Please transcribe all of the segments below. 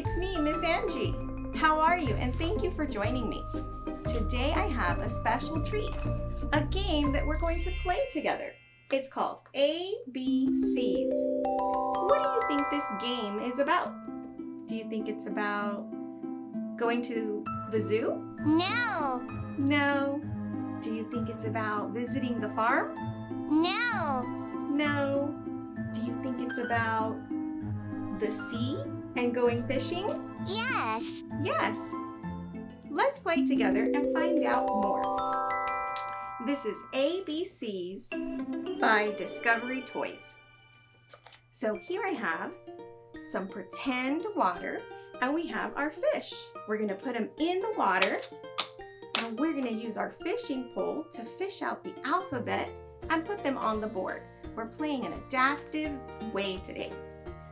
it's me, Miss Angie. How are you? And thank you for joining me. Today I have a special treat, a game that we're going to play together. It's called ABCs. What do you think this game is about? Do you think it's about going to the zoo? No. No. Do you think it's about visiting the farm? No. No. Do you think it's about the sea and going fishing? Yes. Yes. Let's play together and find out more. This is ABCs by Discovery Toys. So here I have some pretend water and we have our fish. We're going to put them in the water and we're going to use our fishing pole to fish out the alphabet and put them on the board. We're playing an adaptive way today.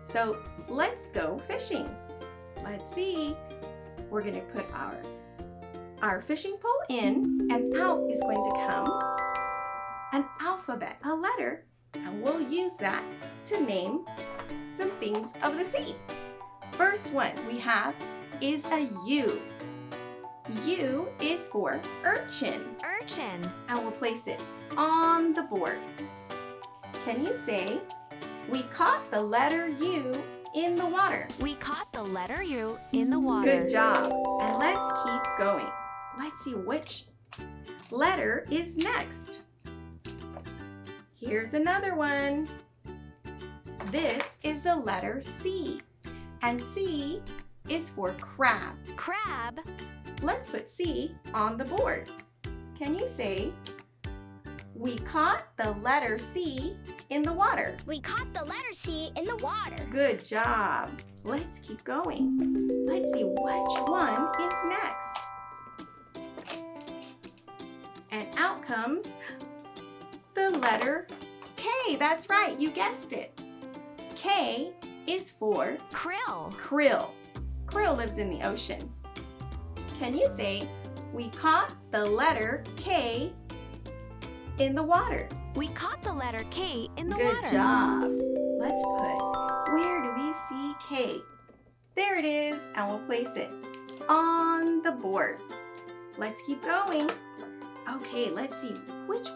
So let's go fishing. Let's see. We're going to put our fishing pole in and out is going to come an alphabet, a letter, and we'll use that to name some things of the sea. First one we have is a U. U is for urchin. Urchin. And we'll place it on the board. Can you say, we caught the letter U in the water? We caught the letter U in the water. Good job. And let's keep going. Let's see which letter is next. Here's another one. This is the letter C. And C is for crab. Crab. Let's put C on the board. Can you say, we caught the letter C in the water? We caught the letter C in the water. Good job. Let's keep going. Let's see which one is next. And out comes the letter K. That's right, you guessed it. K is for Krill. krill. Krill lives in the ocean. Can you say, we caught the letter K in the water? We caught the letter K in the Good water. job. Let's put, where do we see K? There it is, and we'll place it on the board. Let's keep going. Okay, let's see, which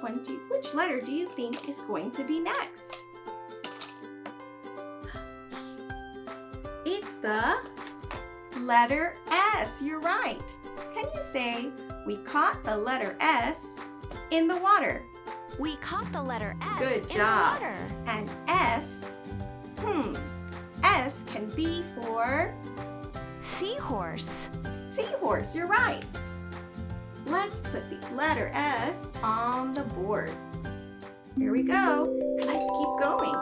letter do you think is going to be next? It's the letter S. You're right. Can you say, we caught the letter S in the water? We caught the letter S Good in job. the water. And S, S can be for Seahorse. seahorse. You're right. Let's put the letter S on the board. Here we go. Let's keep going.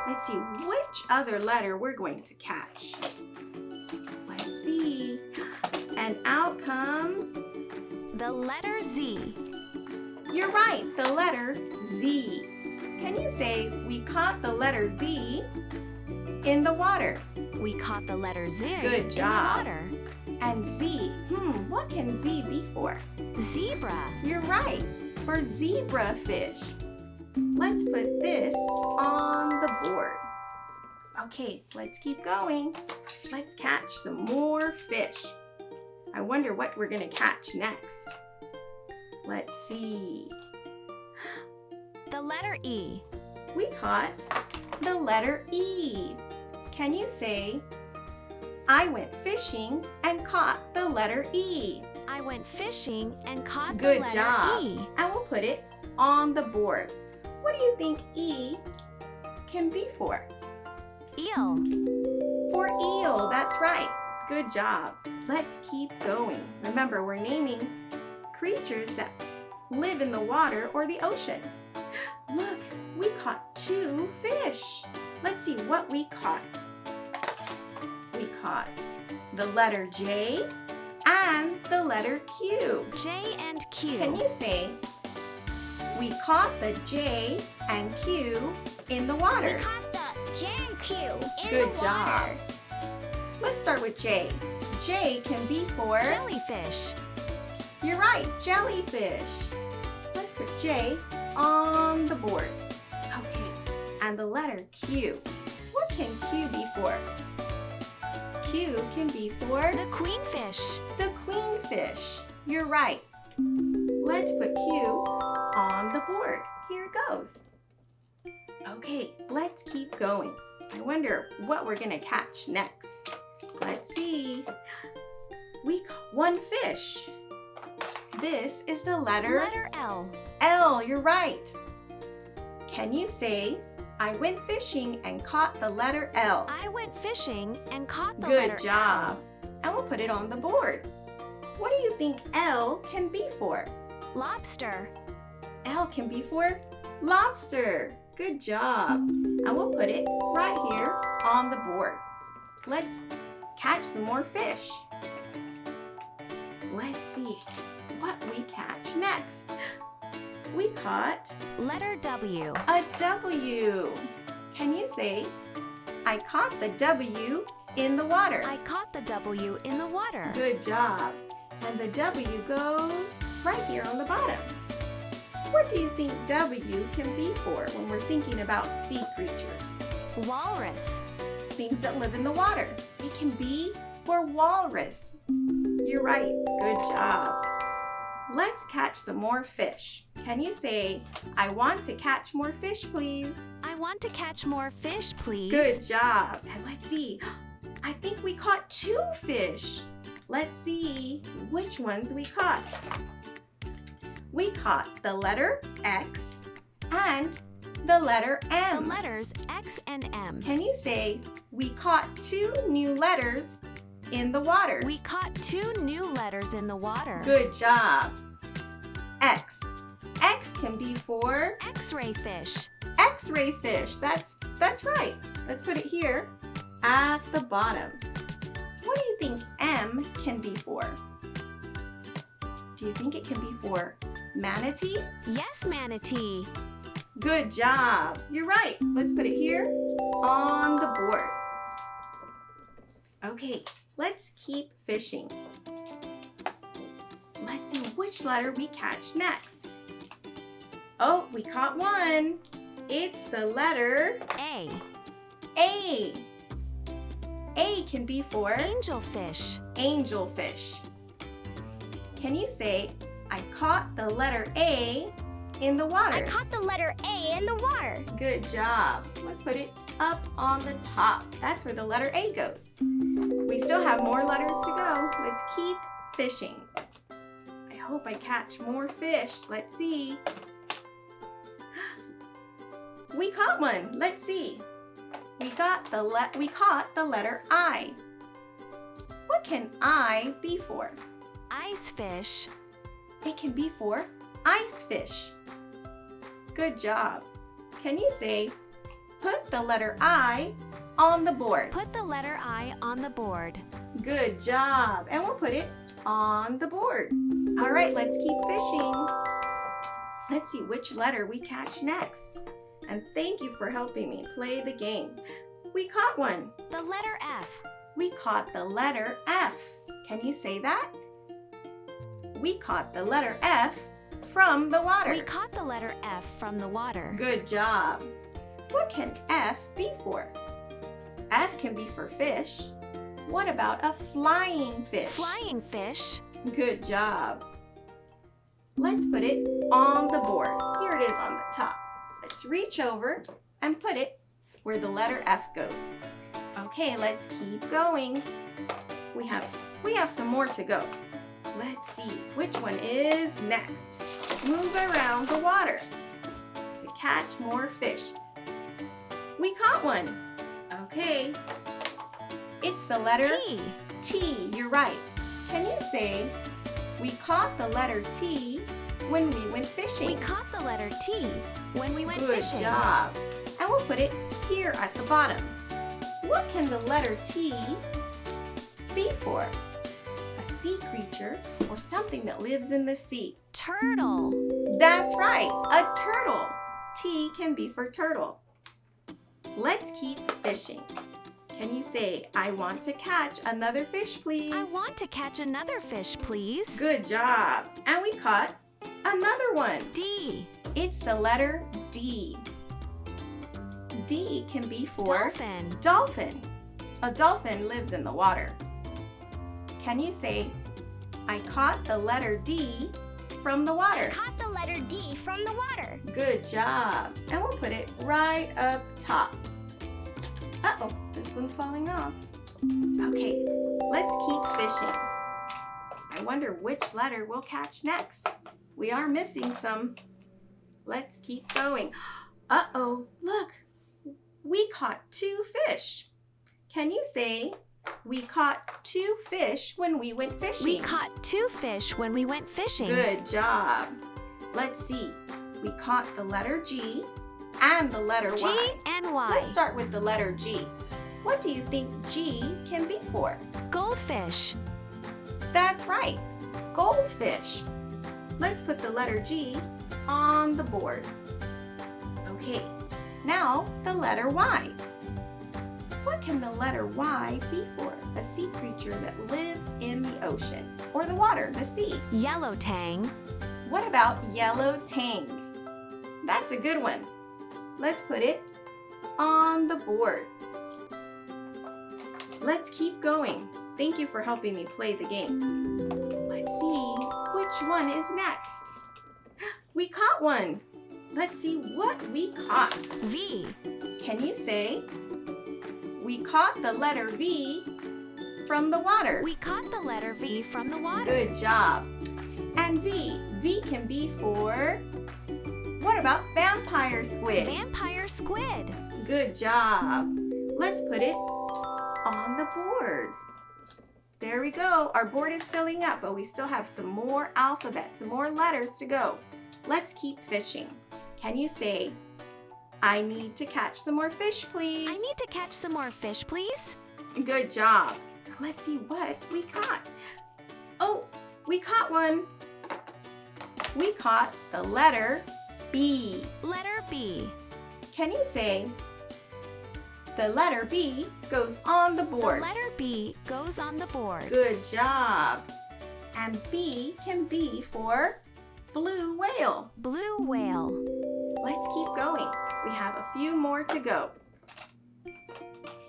Let's see which other letter we're going to catch. Let's see. And out comes, The letter Z. you're right, the letter Z. Can you say, we caught the letter Z in the water? We caught the letter Z Good job. in the water. And Z, what can Z be for? Zebra. You're right, for zebra fish. Let's put this on the board. Okay, let's keep going. Let's catch some more fish. I wonder what we're gonna catch next. Let's see. The letter E. We caught the letter E. Can you say, I went fishing and caught the letter E? I went fishing and caught Good the letter job. E. And we'll put it on the board. What do you think E can be for? Eel. For eel, that's right. Good job. Let's keep going. Remember, we're naming creatures that live in the water or the ocean. Look, we caught 2 fish. Let's see what we caught. We caught the letter J and the letter Q. J and Q. Can you say, we caught the J and Q in the water? We caught the J and Q in Good the job. water. Let's start with J. J can be for, Jellyfish. you're right, jellyfish. Let's put J on the board. Okay, and the letter Q. What can Q be for? Q can be for The queenfish. the queenfish. You're right. Let's put Q on the board. Here it goes. Okay, let's keep going. I wonder what we're gonna catch next. Let's see. We caught one fish. This is the letter L. L. You're right. Can you say, I went fishing and caught the letter L? I went fishing and caught the Good letter job. And we'll put it on the board. What do you think L can be for? L. Lobster. L can be for lobster. Good job. And we'll put it right here on the board. Let's catch some more fish. Let's see what we catch next. We caught Letter W. a W. Can you say, I caught the W in the water? I caught the W in the water. Good job. And the W goes right here on the bottom. What do you think W can be for when we're thinking about sea creatures? Walrus. Things that live in the water. It can be for walrus. You're right. Good job. Let's catch some more fish. Can you say, I want to catch more fish, please? I want to catch more fish, please. Good job. And let's see. I think we caught 2 fish. Let's see which ones we caught. We caught the letter X and the letter The M. letters X and M. Can you say, we caught 2 new letters in the water? We caught 2 new letters in the water. Good job. X. X can be for X-ray fish. X-ray fish. That's right. Let's put it here at the bottom. What do you think M can be for? Do you think it can be for manatee? Yes, manatee. Good job. You're right. Let's put it here on the board. Okay, let's keep fishing. Let's see which letter we catch next. Oh, we caught one. It's the letter A. A. A can be for Angelfish. angelfish. Can you say, I caught the letter A in the water? I caught the letter A in the water. Good job. Let's put it up on the top. That's where the letter A goes. We still have more letters to go. Let's keep fishing. I hope I catch more fish. Let's see. We caught one. Let's see. We caught the letter I. What can I be for? Ice fish. It can be for ice fish. Good job. Can you say, put the letter I on the board? Put the letter I on the board. Good job. And we'll put it on the board. All right, let's keep fishing. Let's see which letter we catch next. And thank you for helping me play the game. We caught one. The letter F. We caught the letter F. Can you say that? We caught the letter F from the water. We caught the letter F from the water. Good job. What can F be for? F can be for fish. What about a flying fish? Flying fish. Good job. Let's put it on the board. Here it is on the top. Let's reach over and put it where the letter F goes. Okay, let's keep going. We have some more to go. Let's see which one is next. Let's move around the water to catch more fish. We caught one. Okay. It's the letter T. T. You're right. Can you say, we caught the letter T when we went fishing? We caught the letter T when we went Good fishing. job. And we'll put it here at the bottom. What can the letter T be for? A sea creature or something that lives in the sea. Turtle. That's right, a turtle. T can be for turtle. Let's keep fishing. Can you say, I want to catch another fish, please? I want to catch another fish, please. Good job. And we caught another one. D. It's the letter D. D can be for Dolphin. dolphin. A dolphin lives in the water. Can you say, I caught the letter D from the water? I caught the letter D from the water. Good job. And we'll put it right up top. Uh-oh, this one's falling off. Okay, let's keep fishing. I wonder which letter we'll catch next. We are missing some. Let's keep going. Uh-oh, look. We caught 2 fish. Can you say, we caught 2 fish when we went fishing? We caught 2 fish when we went fishing. Good job. Let's see. We caught the letter G and the letter G Y. and Y. Let's start with the letter G. What do you think G can be for? Goldfish. That's right, goldfish. Let's put the letter G on the board. Okay, now the letter Y. What can the letter Y be for? A sea creature that lives in the ocean or the water, the sea. Yellow tang. What about yellow tang? That's a good one. Let's put it on the board. Let's keep going. Thank you for helping me play the game. Let's see which one is next. We caught one. Let's see what we caught. V. Can you say, we caught the letter V from the water? We caught the letter V from the water. Good job. And V can be for, what about vampire squid? Vampire squid. Good job. Let's put it on the board. There we go. Our board is filling up, but we still have some more alphabet, some more letters to go. Let's keep fishing. Can you say, I need to catch some more fish, please? I need to catch some more fish, please. Good job. Let's see what we caught. Oh, we caught one. We caught the letter B. Letter B. Can you say, the letter B goes on the board? The letter B goes on the board. Good job. And B can be for blue whale. Blue whale. Let's keep going. We have a few more to go.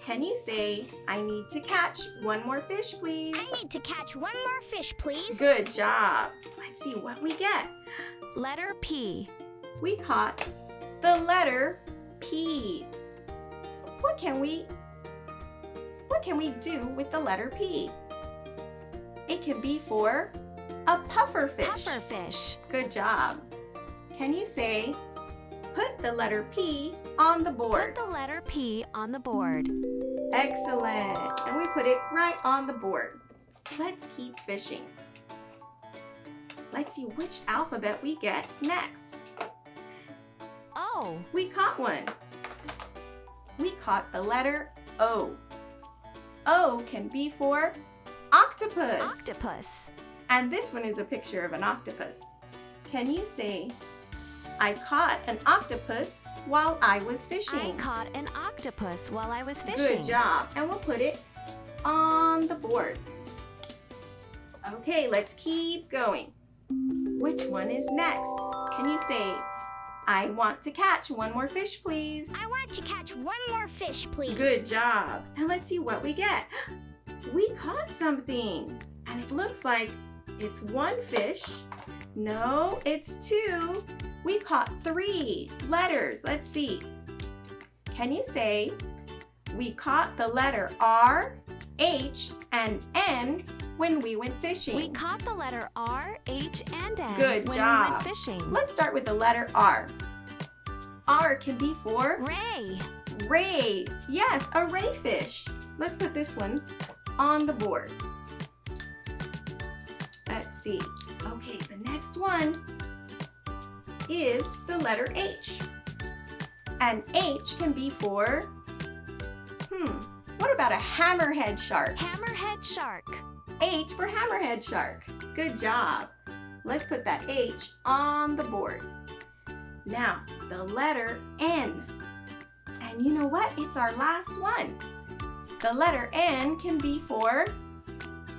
Can you say, I need to catch one more fish, please? I need to catch one more fish, please. Good job. Let's see what we get. Letter P. We caught the letter P. What can we do with the letter P? It can be for a pufferfish. Pufferfish. Good job. Can you say, put the letter P on the board? Put the letter P on the board. Excellent. And we put it right on the board. Let's keep fishing. Let's see which alphabet we get next. O. We caught one. We caught the letter O. O can be for octopus. Octopus. And this one is a picture of an octopus. Can you say, I caught an octopus while I was fishing? I caught an octopus while I was fishing. Good job. And we'll put it on the board. Okay, let's keep going. Which one is next? Can you say, I want to catch one more fish, please? I want to catch one more fish, please. Good job. And let's see what we get. We caught something. And it looks like it's one fish. No, it's 2. We caught 3 letters. Let's see. Can you say, we caught the letter R, H, and N when we went fishing? We caught the letter R, H, and N Good when job. we went fishing. Let's start with the letter R. R can be for Ray. ray. Yes, a ray fish. Let's put this one on the board. Let's see. Okay, the next one is the letter H. And H can be for, what about a hammerhead shark? Hammerhead shark. H for hammerhead shark. Good job. Let's put that H on the board. Now, the letter N. And you know what? It's our last one. The letter N can be for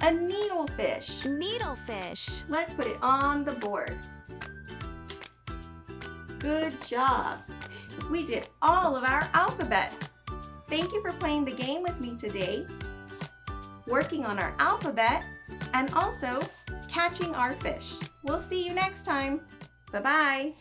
a needlefish. Needlefish. Let's put it on the board. Good job. We did all of our alphabet. Thank you for playing the game with me today, working on our alphabet, and also catching our fish. We'll see you next time. Bye-bye.